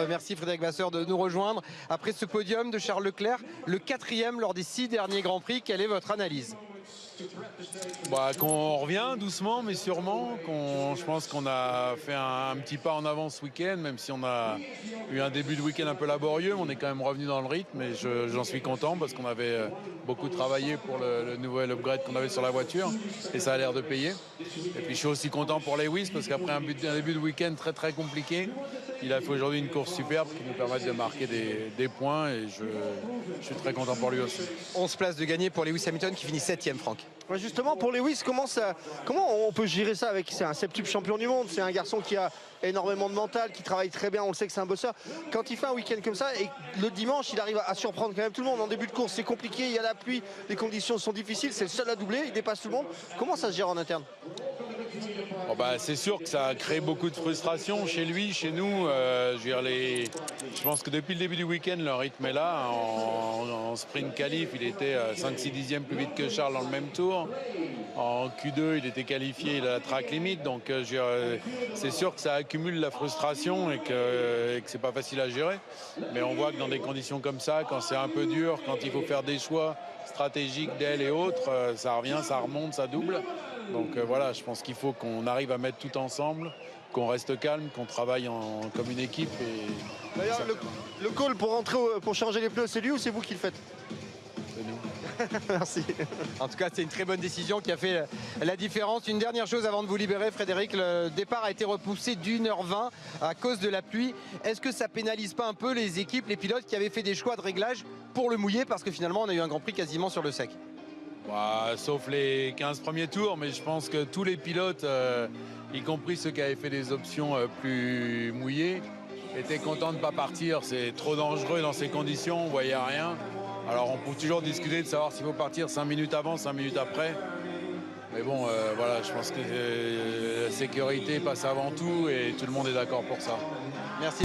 Merci Frédéric Vasseur de nous rejoindre. Après ce podium de Charles Leclerc, le 4e lors des 6 derniers Grands Prix, quelle est votre analyse? Qu'on revient doucement mais sûrement, je pense qu'on a fait un petit pas en avant ce week-end, même si on a eu un début de week-end un peu laborieux, on est quand même revenu dans le rythme et j'en suis content parce qu'on avait beaucoup travaillé pour le nouvel upgrade qu'on avait sur la voiture et ça a l'air de payer. Et puis je suis aussi content pour Lewis parce qu'après un début de week-end très très compliqué, il a fait aujourd'hui une course superbe qui nous permet de marquer des points et je suis très content pour lui aussi. 11 places de gagné pour Lewis Hamilton qui finit 7e, Franck. Ouais, justement, pour Lewis, comment on peut gérer ça avec... C'est un septuple champion du monde, c'est un garçon qui a énormément de mental, qui travaille très bien, on le sait que c'est un bosseur. Quand il fait un week-end comme ça, et le dimanche, il arrive à surprendre quand même tout le monde. En début de course, c'est compliqué, il y a la pluie, les conditions sont difficiles, c'est le seul à doubler, il dépasse tout le monde. Comment ça se gère en interne? C'est sûr que ça a créé beaucoup de frustration chez lui, chez nous. Je pense que depuis le début du week-end, le rythme est là. En sprint qualif, il était 5-6 dixièmes plus vite que Charles dans le même tour. En Q2, il était qualifié, il a la track limite. Donc c'est sûr que ça accumule la frustration et que c'est pas facile à gérer. Mais on voit que dans des conditions comme ça, quand c'est un peu dur, quand il faut faire des choix stratégiques d'ailes et autres, ça revient, ça remonte, ça double. Donc voilà, je pense qu'il faut qu'on arrive à mettre tout ensemble, qu'on reste calme, qu'on travaille comme une équipe. D'ailleurs, le call pour changer les pneus, c'est lui ou c'est vous qui le faites? C'est nous. Merci. En tout cas, c'est une très bonne décision qui a fait la différence. Une dernière chose avant de vous libérer, Frédéric, le départ a été repoussé d'1h20 à cause de la pluie. Est-ce que ça pénalise pas un peu les équipes, les pilotes qui avaient fait des choix de réglage pour le mouiller, parce que finalement on a eu un Grand Prix quasiment sur le sec? Sauf les 15 premiers tours, mais je pense que tous les pilotes, y compris ceux qui avaient fait des options plus mouillées, étaient contents de ne pas partir. C'est trop dangereux dans ces conditions, on ne voyait rien. Alors on peut toujours discuter de savoir s'il faut partir 5 minutes avant, 5 minutes après. Mais bon, voilà, je pense que la sécurité passe avant tout et tout le monde est d'accord pour ça. Merci.